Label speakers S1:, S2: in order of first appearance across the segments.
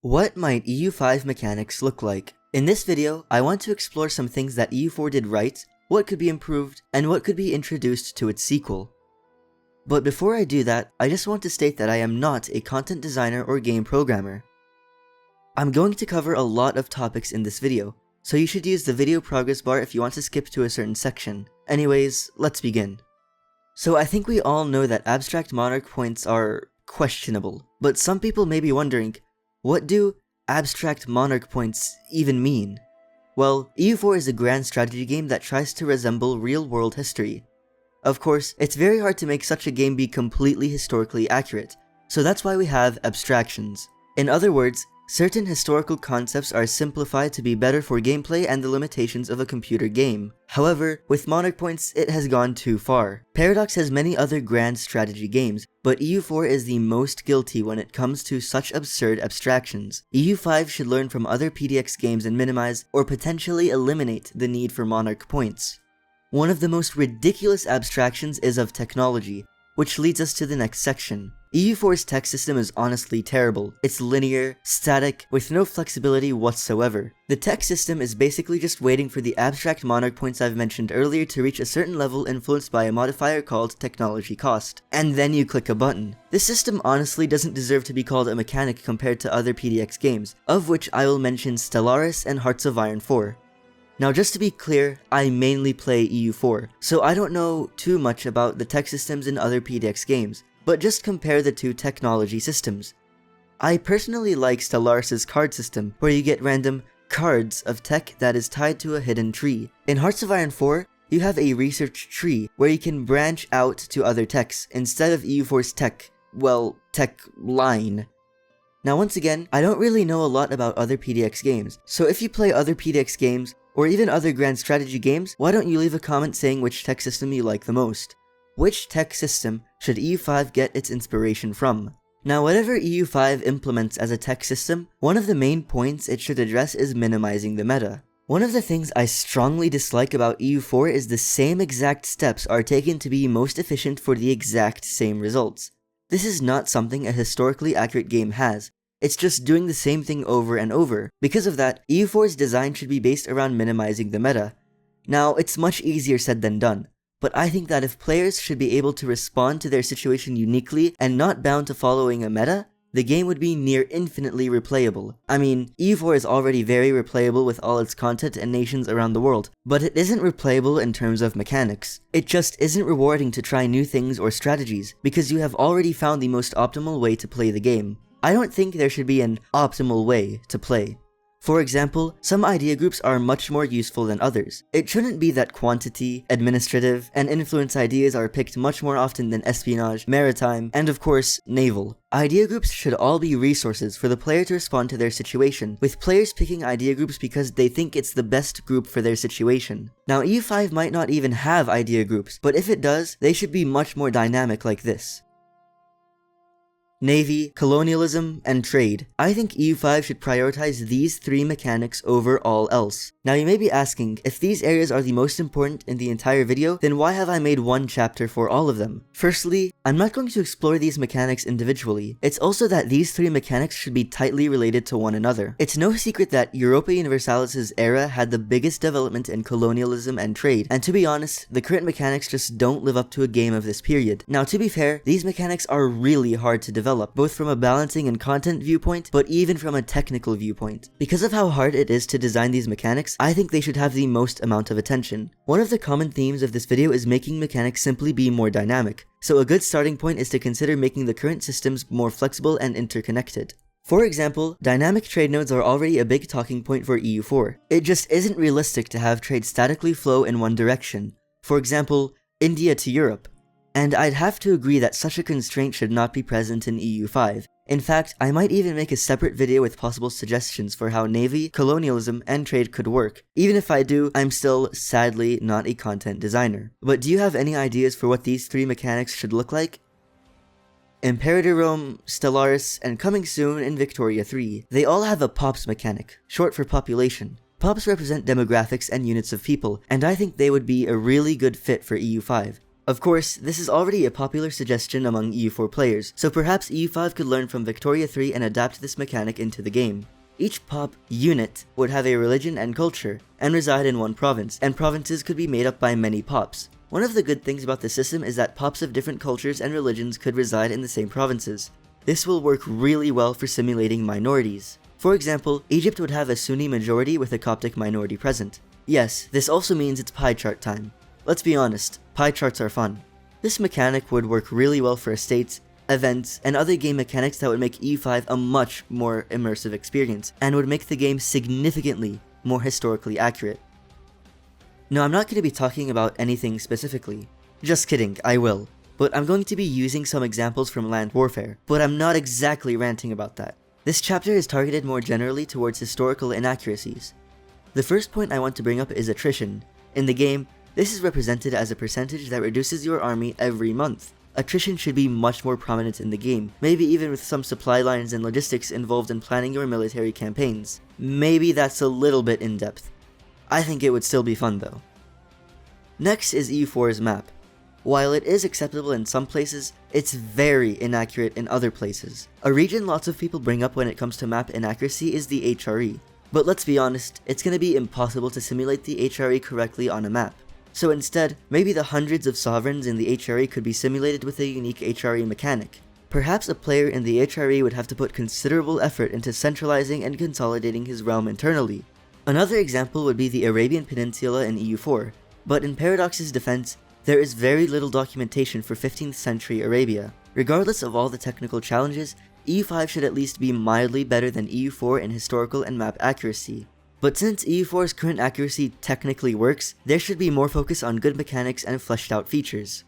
S1: What might EU5 mechanics look like? In this video, I want to explore some things that EU4 did right, what could be improved, and what could be introduced to its sequel. But before I do that, I just want to state that I am not a content designer or game programmer. I'm going to cover a lot of topics in this video, so you should use the video progress bar if you want to skip to a certain section. Anyways, let's begin. So I think we all know that abstract monarch points are questionable, but some people may be wondering, what do abstract monarch points even mean? Well, EU4 is a grand strategy game that tries to resemble real-world history. Of course, it's very hard to make such a game be completely historically accurate, so that's why we have abstractions. In other words, certain historical concepts are simplified to be better for gameplay and the limitations of a computer game. However, with Monarch points, it has gone too far. Paradox has many other grand strategy games, but EU4 is the most guilty when it comes to such absurd abstractions. EU5 should learn from other PDX games and minimize, or potentially eliminate, the need for Monarch points. One of the most ridiculous abstractions is of technology, which leads us to the next section. EU4's tech system is honestly terrible. It's linear, static, with no flexibility whatsoever. The tech system is basically just waiting for the abstract monarch points I've mentioned earlier to reach a certain level influenced by a modifier called technology cost. And then you click a button. This system honestly doesn't deserve to be called a mechanic compared to other PDX games, of which I will mention Stellaris and Hearts of Iron 4. Now just to be clear, I mainly play EU4, so I don't know too much about the tech systems in other PDX games, but just compare the two technology systems. I personally like Stellaris' card system, where you get random cards of tech that is tied to a hidden tree. In Hearts of Iron 4, you have a research tree, where you can branch out to other techs, instead of EU4's tech line. Now once again, I don't really know a lot about other PDX games, so if you play other PDX games, or even other grand strategy games, why don't you leave a comment saying which tech system you like the most? Which tech system should EU5 get its inspiration from? Now whatever EU5 implements as a tech system, one of the main points it should address is minimizing the meta. One of the things I strongly dislike about EU4 is the same exact steps are taken to be most efficient for the exact same results. This is not something a historically accurate game has. It's just doing the same thing over and over. Because of that, EU4's design should be based around minimizing the meta. Now, it's much easier said than done, but I think that if players should be able to respond to their situation uniquely and not bound to following a meta, the game would be near infinitely replayable. I mean, EU4 is already very replayable with all its content and nations around the world, but it isn't replayable in terms of mechanics. It just isn't rewarding to try new things or strategies, because you have already found the most optimal way to play the game. I don't think there should be an optimal way to play. For example, some idea groups are much more useful than others. It shouldn't be that quantity, administrative, and influence ideas are picked much more often than espionage, maritime, and of course, naval. Idea groups should all be resources for the player to respond to their situation, with players picking idea groups because they think it's the best group for their situation. Now EU5 might not even have idea groups, but if it does, they should be much more dynamic like this. Navy, colonialism, and trade. I think EU5 should prioritize these three mechanics over all else. Now you may be asking, if these areas are the most important in the entire video, then why have I made one chapter for all of them? Firstly, I'm not going to explore these mechanics individually. It's also that these three mechanics should be tightly related to one another. It's no secret that Europa Universalis' era had the biggest development in colonialism and trade, and to be honest, the current mechanics just don't live up to a game of this period. Now to be fair, these mechanics are really hard to develop, both from a balancing and content viewpoint, but even from a technical viewpoint. Because of how hard it is to design these mechanics, I think they should have the most amount of attention. One of the common themes of this video is making mechanics simply be more dynamic, so a good starting point is to consider making the current systems more flexible and interconnected. For example, dynamic trade nodes are already a big talking point for EU4. It just isn't realistic to have trade statically flow in one direction. For example, India to Europe. And I'd have to agree that such a constraint should not be present in EU5. In fact, I might even make a separate video with possible suggestions for how navy, colonialism, and trade could work. Even if I do, I'm still, sadly, not a content designer. But do you have any ideas for what these three mechanics should look like? Imperator Rome, Stellaris, and coming soon in Victoria 3, they all have a POPs mechanic, short for population. POPs represent demographics and units of people, and I think they would be a really good fit for EU5. Of course, this is already a popular suggestion among EU4 players, so perhaps EU5 could learn from Victoria 3 and adapt this mechanic into the game. Each pop unit would have a religion and culture, and reside in one province, and provinces could be made up by many pops. One of the good things about the system is that pops of different cultures and religions could reside in the same provinces. This will work really well for simulating minorities. For example, Egypt would have a Sunni majority with a Coptic minority present. Yes, this also means it's pie chart time. Let's be honest, pie charts are fun. This mechanic would work really well for estates, events, and other game mechanics that would make EU5 a much more immersive experience, and would make the game significantly more historically accurate. No, I'm not going to be talking about anything specifically. Just kidding, I will. But I'm going to be using some examples from land warfare, but I'm not exactly ranting about that. This chapter is targeted more generally towards historical inaccuracies. The first point I want to bring up is attrition. In the game, this is represented as a percentage that reduces your army every month. Attrition should be much more prominent in the game, maybe even with some supply lines and logistics involved in planning your military campaigns. Maybe that's a little bit in-depth. I think it would still be fun though. Next is EU4's map. While it is acceptable in some places, it's very inaccurate in other places. A region lots of people bring up when it comes to map inaccuracy is the HRE. But let's be honest, it's going to be impossible to simulate the HRE correctly on a map. So instead, maybe the hundreds of sovereigns in the HRE could be simulated with a unique HRE mechanic. Perhaps a player in the HRE would have to put considerable effort into centralizing and consolidating his realm internally. Another example would be the Arabian Peninsula in EU4, but in Paradox's defense, there is very little documentation for 15th century Arabia. Regardless of all the technical challenges, EU5 should at least be mildly better than EU4 in historical and map accuracy. But since EU4's current accuracy technically works, there should be more focus on good mechanics and fleshed out features.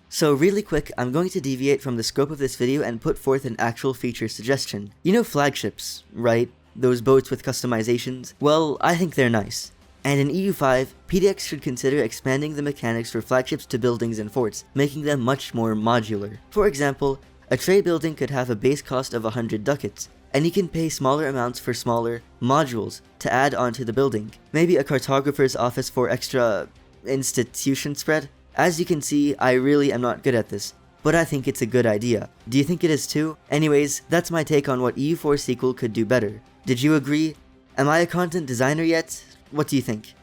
S1: So really quick, I'm going to deviate from the scope of this video and put forth an actual feature suggestion. You know flagships, right? Those boats with customizations? Well, I think they're nice. And in EU5, PDX should consider expanding the mechanics for flagships to buildings and forts, making them much more modular. For example, a trade building could have a base cost of 100 ducats, and you can pay smaller amounts for smaller modules to add onto the building. Maybe a cartographer's office for extra institution spread? As you can see, I really am not good at this, but I think it's a good idea. Do you think it is too? Anyways, that's my take on what EU4 sequel could do better. Did you agree? Am I a content designer yet? What do you think?